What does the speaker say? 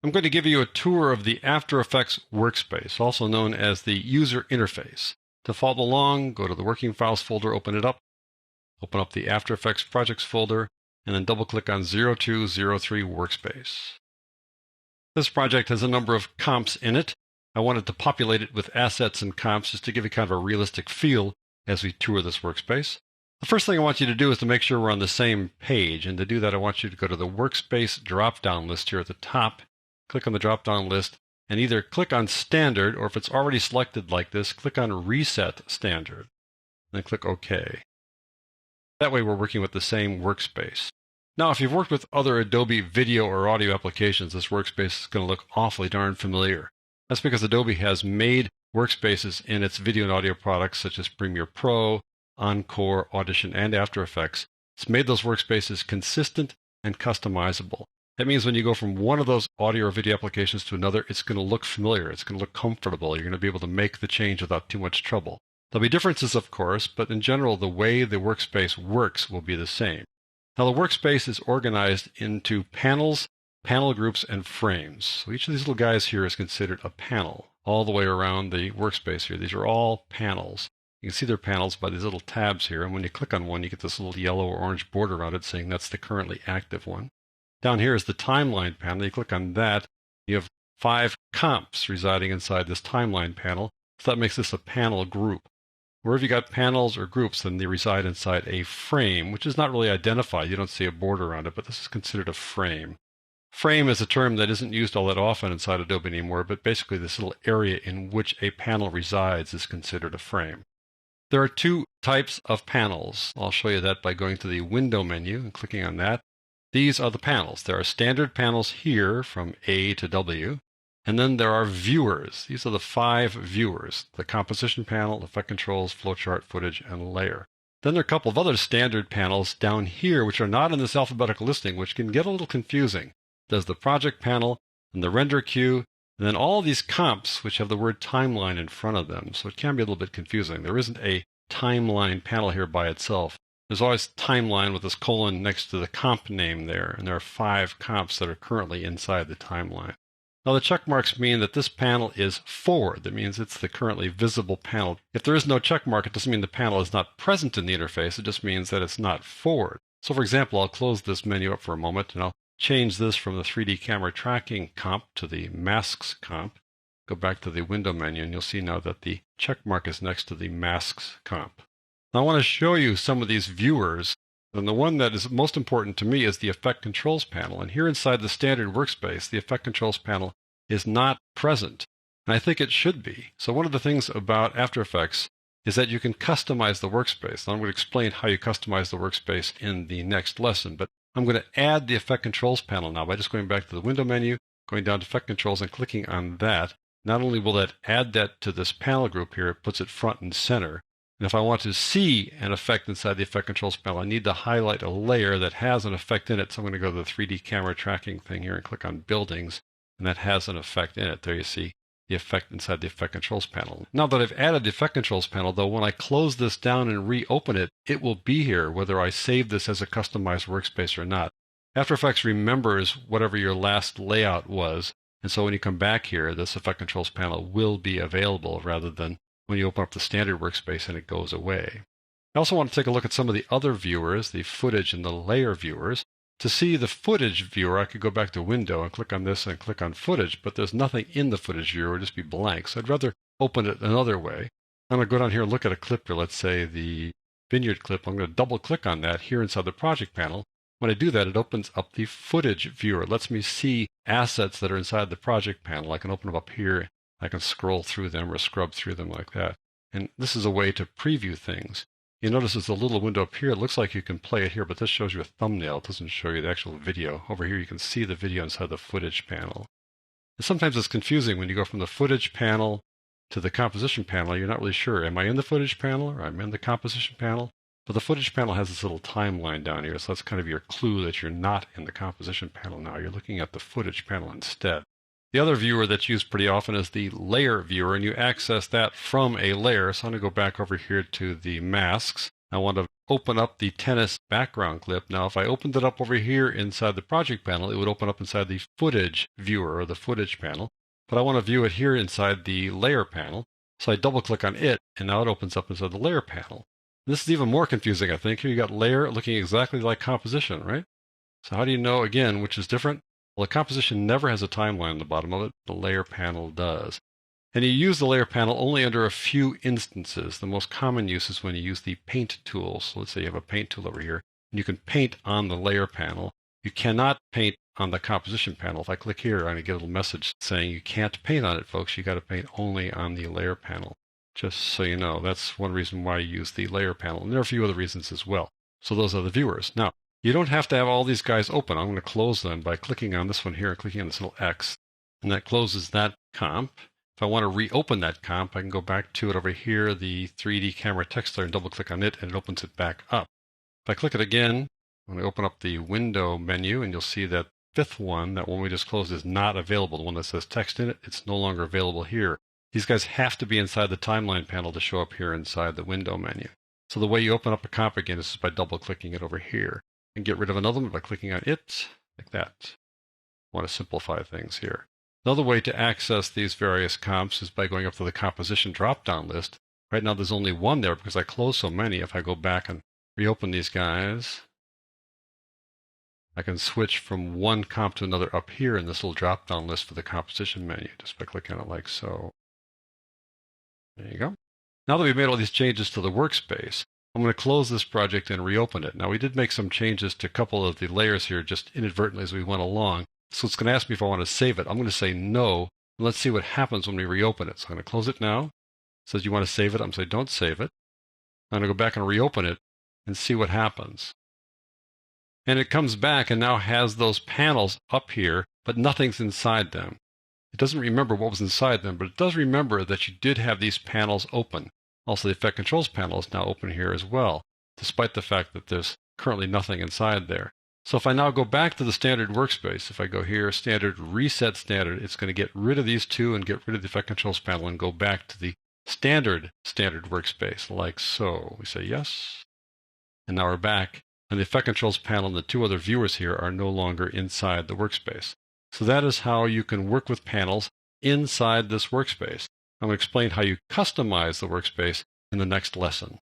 I'm going to give you a tour of the After Effects workspace, also known as the user interface. To follow along, go to the Working Files folder, open it up, open up the After Effects Projects folder, and then double-click on 0203 Workspace. This project has a number of comps in it. I wanted to populate it with assets and comps just to give you kind of a realistic feel as we tour this workspace. The first thing I want you to do is to make sure we're on the same page, and to do that I want you to go to the Workspace drop-down list here at the top, click on the drop-down list, and either click on Standard, or if it's already selected like this, click on Reset Standard, and then click OK. That way we're working with the same workspace. Now, if you've worked with other Adobe video or audio applications, this workspace is going to look awfully darn familiar. That's because Adobe has made workspaces in its video and audio products such as Premiere Pro, Encore, Audition, and After Effects. It's made those workspaces consistent and customizable. That means when you go from one of those audio or video applications to another, it's going to look familiar. It's going to look comfortable. You're going to be able to make the change without too much trouble. There'll be differences, of course, but in general, the way the workspace works will be the same. Now, the workspace is organized into panels, panel groups, and frames. So each of these little guys here is considered a panel all the way around the workspace here. These are all panels. You can see they're panels by these little tabs here, and when you click on one, you get this little yellow or orange border around it saying that's the currently active one. Down here is the timeline panel. You click on that, you have 5 comps residing inside this timeline panel, so that makes this a panel group. Wherever you got panels or groups, then they reside inside a frame, which is not really identified. You don't see a border around it, but this is considered a frame. Frame is a term that isn't used all that often inside Adobe anymore, but basically this little area in which a panel resides is considered a frame. There are 2 types of panels. I'll show you that by going to the Window menu and clicking on that. These are the panels. There are standard panels here from A to W, and then there are viewers. These are the 5 viewers: the composition panel, effect controls, flowchart, footage, and layer. Then there are a couple of other standard panels down here which are not in this alphabetical listing, which can get a little confusing. There's the project panel and the render queue, and then all these comps which have the word timeline in front of them, so it can be a little bit confusing. There isn't a timeline panel here by itself. There's always timeline with this colon next to the comp name there, and there are 5 comps that are currently inside the timeline. Now the check marks mean that this panel is forward. That means it's the currently visible panel. If there is no check mark, it doesn't mean the panel is not present in the interface. It just means that it's not forward. So for example, I'll close this menu up for a moment, and I'll change this from the 3D camera tracking comp to the masks comp. Go back to the window menu, and you'll see now that the check mark is next to the masks comp. Now I want to show you some of these viewers, and the one that is most important to me is the Effect Controls panel. And here inside the standard workspace, the Effect Controls panel is not present, and I think it should be. So one of the things about After Effects is that you can customize the workspace. Now I'm going to explain how you customize the workspace in the next lesson, but I'm going to add the Effect Controls panel now by just going back to the Window menu, going down to Effect Controls, and clicking on that. Not only will that add that to this panel group here, it puts it front and center. And if I want to see an effect inside the Effect Controls panel, I need to highlight a layer that has an effect in it. So I'm going to go to the 3D camera tracking thing here and click on Buildings, and that has an effect in it. There you see the effect inside the Effect Controls panel. Now that I've added the Effect Controls panel, though, when I close this down and reopen it, it will be here whether I save this as a customized workspace or not. After Effects remembers whatever your last layout was, and so when you come back here, this Effect Controls panel will be available rather than when you open up the standard workspace and it goes away. I also want to take a look at some of the other viewers, the footage and the layer viewers. To see the footage viewer, I could go back to Window and click on this and click on Footage, but there's nothing in the footage viewer. It would just be blank. So I'd rather open it another way. I'm going to go down here and look at a clip here, let's say the Vineyard clip. I'm going to double click on that here inside the project panel. When I do that, it opens up the footage viewer. It lets me see assets that are inside the project panel. I can open them up here. I can scroll through them or scrub through them like that. And this is a way to preview things. You notice there's a little window up here. It looks like you can play it here, but this shows you a thumbnail. It doesn't show you the actual video. Over here, you can see the video inside the footage panel. And sometimes it's confusing when you go from the footage panel to the composition panel. You're not really sure. Am I in the footage panel or am I in the composition panel? But the footage panel has this little timeline down here, so that's kind of your clue that you're not in the composition panel now. You're looking at the footage panel instead. The other viewer that's used pretty often is the layer viewer, and you access that from a layer. So I'm going to go back over here to the masks. I want to open up the tennis background clip. Now, if I opened it up over here inside the project panel, it would open up inside the footage viewer or the footage panel. But I want to view it here inside the layer panel. So I double click on it, and now it opens up inside the layer panel. This is even more confusing, I think. Here you got layer looking exactly like composition, right? So how do you know, again, which is different? Well, the composition never has a timeline on the bottom of it. The layer panel does. And you use the layer panel only under a few instances. The most common use is when you use the paint tool. So let's say you have a paint tool over here, and you can paint on the layer panel. You cannot paint on the composition panel. If I click here, I'm going to get a little message saying you can't paint on it, folks. You got to paint only on the layer panel. Just so you know, that's one reason why you use the layer panel. And there are a few other reasons as well. So those are the viewers. Now, you don't have to have all these guys open. I'm going to close them by clicking on this one here and clicking on this little X. And that closes that comp. If I want to reopen that comp, I can go back to it over here, the 3D camera text layer, and double click on it, and it opens it back up. If I click it again, I'm going to open up the window menu, and you'll see that fifth one, that one we just closed, is not available. The one that says text in it, it's no longer available here. These guys have to be inside the timeline panel to show up here inside the window menu. So the way you open up a comp again is by double clicking it over here. And get rid of another one by clicking on it, like that. I want to simplify things here. Another way to access these various comps is by going up to the composition drop-down list. Right now there's only one there because I closed so many. If I go back and reopen these guys, I can switch from one comp to another up here in this little drop-down list for the composition menu, just by clicking on it like so. There you go. Now that we've made all these changes to the workspace, I'm going to close this project and reopen it. Now, we did make some changes to a couple of the layers here just inadvertently as we went along. So it's going to ask me if I want to save it. I'm going to say no. And let's see what happens when we reopen it. So I'm going to close it now. It says you want to save it. I'm going to say don't save it. I'm going to go back and reopen it and see what happens. And it comes back and now has those panels up here, but nothing's inside them. It doesn't remember what was inside them, but it does remember that you did have these panels open. Also, the Effect Controls panel is now open here as well, despite the fact that there's currently nothing inside there. So if I now go back to the standard workspace, if I go here, standard, reset standard, it's going to get rid of these two and get rid of the Effect Controls panel and go back to the standard workspace, like so. We say yes, and now we're back. And the Effect Controls panel and the two other viewers here are no longer inside the workspace. So that is how you can work with panels inside this workspace. I'm going to explain how you customize the workspace in the next lesson.